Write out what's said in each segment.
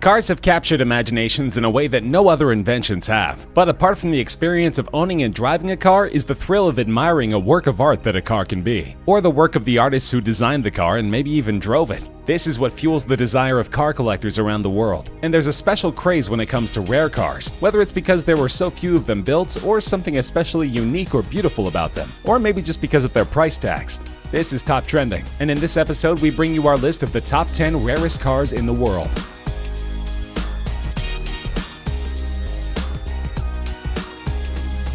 Cars have captured imaginations in a way that no other inventions have. But apart from the experience of owning and driving a car is the thrill of admiring a work of art that a car can be, or the work of the artists who designed the car and maybe even drove it. This is what fuels the desire of car collectors around the world. And there's a special craze when it comes to rare cars, whether it's because there were so few of them built, or something especially unique or beautiful about them, or maybe just because of their price tags. This is Top Trending, and in this episode we bring you our list of the top 10 rarest cars in the world.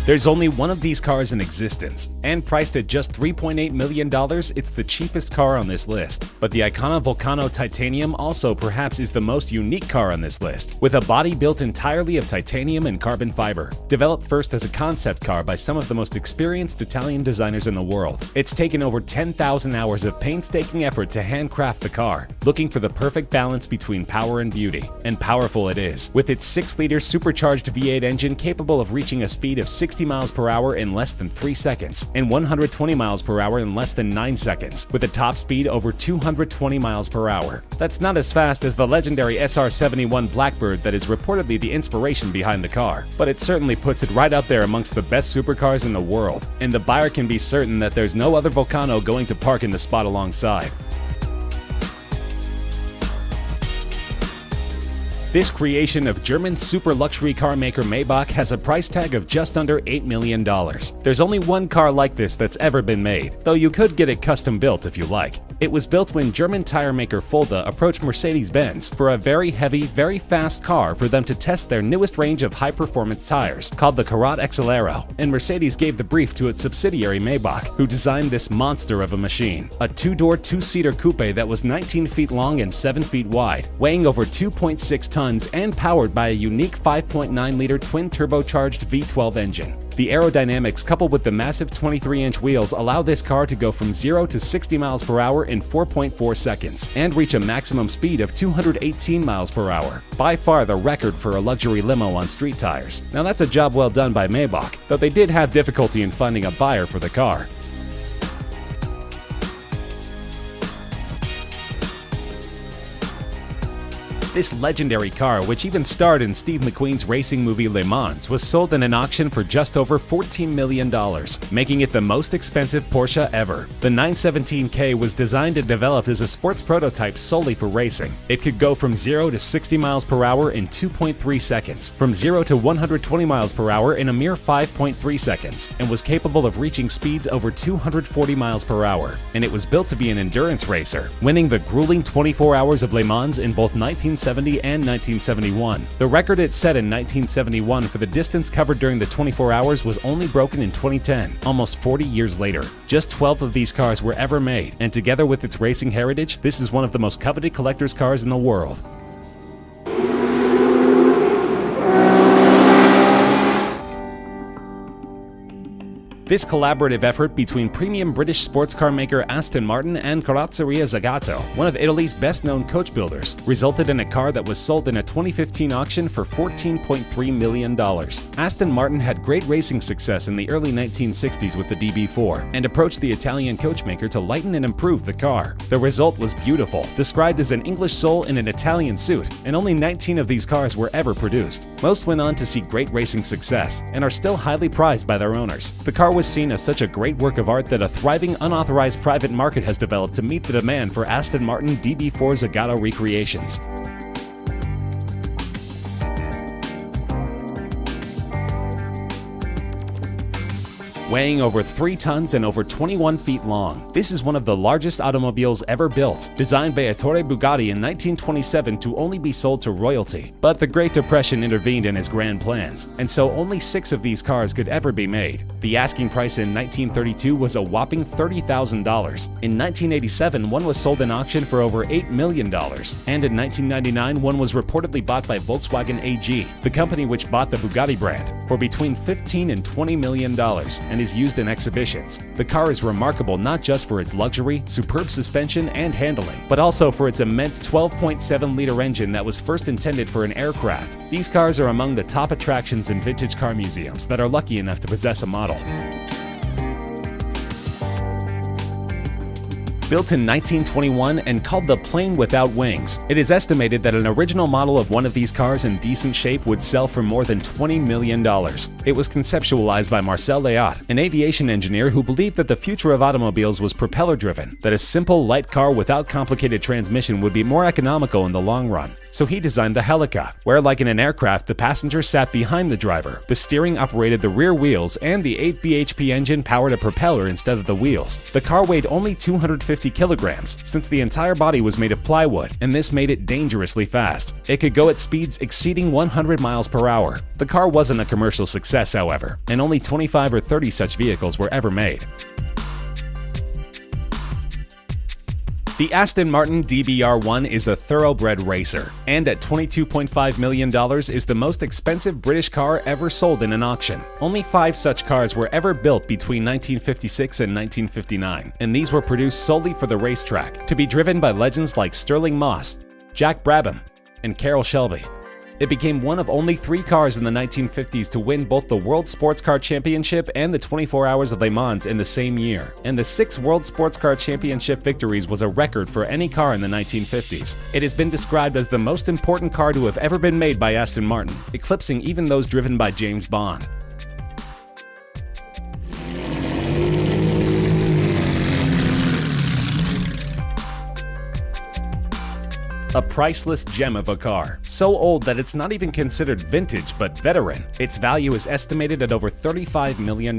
There's only one of these cars in existence, and priced at just $3.8 million, it's the cheapest car on this list. But the Icona Volcano Titanium also perhaps is the most unique car on this list, with a body built entirely of titanium and carbon fiber. Developed first as a concept car by some of the most experienced Italian designers in the world, it's taken over 10,000 hours of painstaking effort to handcraft the car, looking for the perfect balance between power and beauty. And powerful it is, with its 6-liter supercharged V8 engine capable of reaching a speed of 60 miles per hour in less than 3 seconds, and 120 miles per hour in less than 9 seconds, with a top speed over 220 miles per hour. That's not as fast as the legendary SR-71 Blackbird that is reportedly the inspiration behind the car, but it certainly puts it right up there amongst the best supercars in the world, and the buyer can be certain that there's no other Volcano going to park in the spot alongside. This creation of German super luxury car maker Maybach has a price tag of just under $8 million. There's only one car like this that's ever been made, though you could get it custom built if you like. It was built when German tire maker Fulda approached Mercedes-Benz for a very heavy, very fast car for them to test their newest range of high-performance tires, called the Karat XL, and Mercedes gave the brief to its subsidiary Maybach, who designed this monster of a machine. A 2-door, 2-seater coupe that was 19 feet long and 7 feet wide, weighing over 2.6 tons and powered by a unique 5.9-liter twin-turbocharged V12 engine. The aerodynamics coupled with the massive 23-inch wheels allow this car to go from 0 to 60 miles per hour in 4.4 seconds and reach a maximum speed of 218 miles per hour, by far the record for a luxury limo on street tires. Now that's a job well done by Maybach, though they did have difficulty in finding a buyer for the car. This legendary car, which even starred in Steve McQueen's racing movie Le Mans, was sold in an auction for just over $14 million, making it the most expensive Porsche ever. The 917K was designed and developed as a sports prototype solely for racing. It could go from 0 to 60 miles per hour in 2.3 seconds, from 0 to 120 miles per hour in a mere 5.3 seconds, and was capable of reaching speeds over 240 miles per hour. And it was built to be an endurance racer, winning the grueling 24 hours of Le Mans in both 1970 and 1971. The record it set in 1971 for the distance covered during the 24 hours was only broken in 2010, almost 40 years later. Just 12 of these cars were ever made, and together with its racing heritage, this is one of the most coveted collector's cars in the world. This collaborative effort between premium British sports car maker Aston Martin and Carrozzeria Zagato, one of Italy's best-known coach builders, resulted in a car that was sold in a 2015 auction for $14.3 million. Aston Martin had great racing success in the early 1960s with the DB4, and approached the Italian coachmaker to lighten and improve the car. The result was beautiful, described as an English soul in an Italian suit, and only 19 of these cars were ever produced. Most went on to see great racing success, and are still highly prized by their owners. The car was seen as such a great work of art that a thriving unauthorized private market has developed to meet the demand for Aston Martin DB4 Zagato recreations. Weighing over 3 tons and over 21 feet long, this is one of the largest automobiles ever built, designed by Ettore Bugatti in 1927 to only be sold to royalty. But the Great Depression intervened in his grand plans, and so only 6 of these cars could ever be made. The asking price in 1932 was a whopping $30,000. In 1987, one was sold in auction for over $8 million, and in 1999, one was reportedly bought by Volkswagen AG, the company which bought the Bugatti brand, for between $15 and $20 million, and is used in exhibitions. The car is remarkable not just for its luxury, superb suspension, and handling, but also for its immense 12.7-liter engine that was first intended for an aircraft. These cars are among the top attractions in vintage car museums that are lucky enough to possess a model. Built in 1921 and called the Plane Without Wings, it is estimated that an original model of one of these cars in decent shape would sell for more than $20 million. It was conceptualized by Marcel Léot, an aviation engineer who believed that the future of automobiles was propeller-driven, that a simple, light car without complicated transmission would be more economical in the long run. So he designed the Helica, where like in an aircraft, the passenger sat behind the driver, the steering operated the rear wheels, and the 8 bhp engine powered a propeller instead of the wheels. The car weighed only 250 kilograms, since the entire body was made of plywood, and this made it dangerously fast. It could go at speeds exceeding 100 miles per hour. The car wasn't a commercial success, however, and only 25 or 30 such vehicles were ever made. The Aston Martin DBR1 is a thoroughbred racer, and at $22.5 million is the most expensive British car ever sold in an auction. Only 5 such cars were ever built between 1956 and 1959, and these were produced solely for the racetrack, to be driven by legends like Stirling Moss, Jack Brabham, and Carroll Shelby. It became one of only 3 cars in the 1950s to win both the World Sports Car Championship and the 24 Hours of Le Mans in the same year, and the 6 World Sports Car Championship victories was a record for any car in the 1950s. It has been described as the most important car to have ever been made by Aston Martin, eclipsing even those driven by James Bond. A priceless gem of a car, so old that it's not even considered vintage but veteran. Its value is estimated at over $35 million.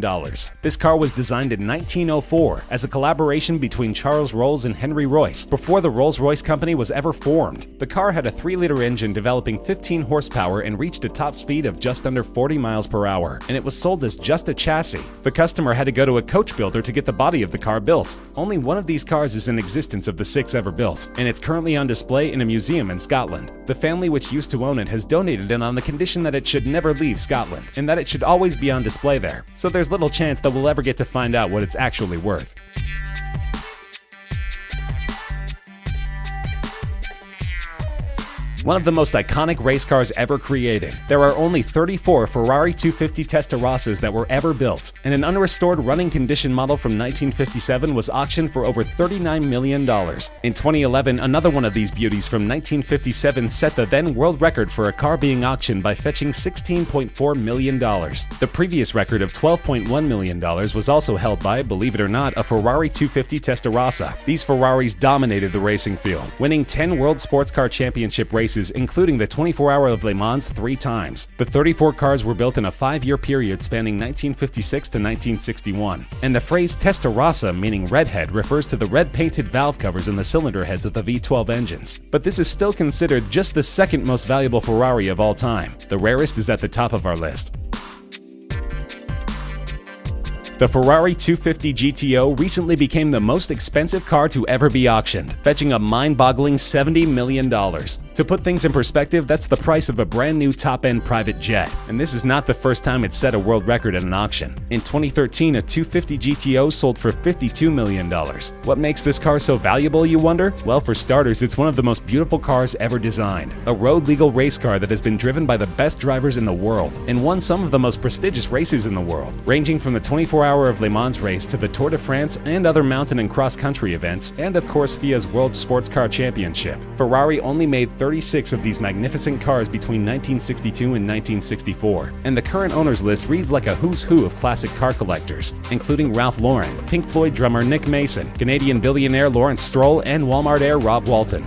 This car was designed in 1904 as a collaboration between Charles Rolls and Henry Royce, before the Rolls-Royce company was ever formed. The car had a 3-liter engine developing 15 horsepower and reached a top speed of just under 40 miles per hour, and it was sold as just a chassis. The customer had to go to a coach builder to get the body of the car built. Only one of these cars is in existence of the 6 ever built, and it's currently on display in a museum in Scotland. The family which used to own it has donated it on the condition that it should never leave Scotland, and that it should always be on display there, so there's little chance that we'll ever get to find out what it's actually worth. One of the most iconic race cars ever created. There are only 34 Ferrari 250 Testarossas that were ever built, and an unrestored running condition model from 1957 was auctioned for over $39 million. In 2011, another one of these beauties from 1957 set the then world record for a car being auctioned by fetching $16.4 million. The previous record of $12.1 million was also held by, believe it or not, a Ferrari 250 Testarossa. These Ferraris dominated the racing field, winning 10 World Sports Car Championship races, including the 24 Hour of Le Mans 3 times. The 34 cars were built in a 5-year period spanning 1956 to 1961, and the phrase Testarossa, meaning redhead, refers to the red painted valve covers in the cylinder heads of the V12 engines. But this is still considered just the second most valuable Ferrari of all time. The rarest is at the top of our list. The Ferrari 250 GTO recently became the most expensive car to ever be auctioned, fetching a mind-boggling $70 million. To put things in perspective, that's the price of a brand new top-end private jet. And this is not the first time it set a world record at an auction. In 2013, a 250 GTO sold for $52 million. What makes this car so valuable, you wonder? Well, for starters, it's one of the most beautiful cars ever designed. A road-legal race car that has been driven by the best drivers in the world, and won some of the most prestigious races in the world, ranging from the 24 Hour of Le Mans race to the Tour de France and other mountain and cross-country events, and of course FIA's World Sports Car Championship. Ferrari only made 36 of these magnificent cars between 1962 and 1964, and the current owners list reads like a who's who of classic car collectors, including Ralph Lauren, Pink Floyd drummer Nick Mason, Canadian billionaire Lawrence Stroll, and Walmart heir Rob Walton.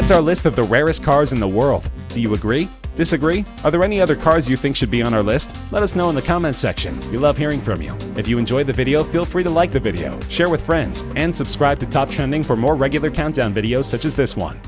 That's our list of the rarest cars in the world. Do you agree? Disagree? Are there any other cars you think should be on our list? Let us know in the comments section. We love hearing from you. If you enjoyed the video, feel free to like the video, share with friends, and subscribe to Top Trending for more regular countdown videos such as this one.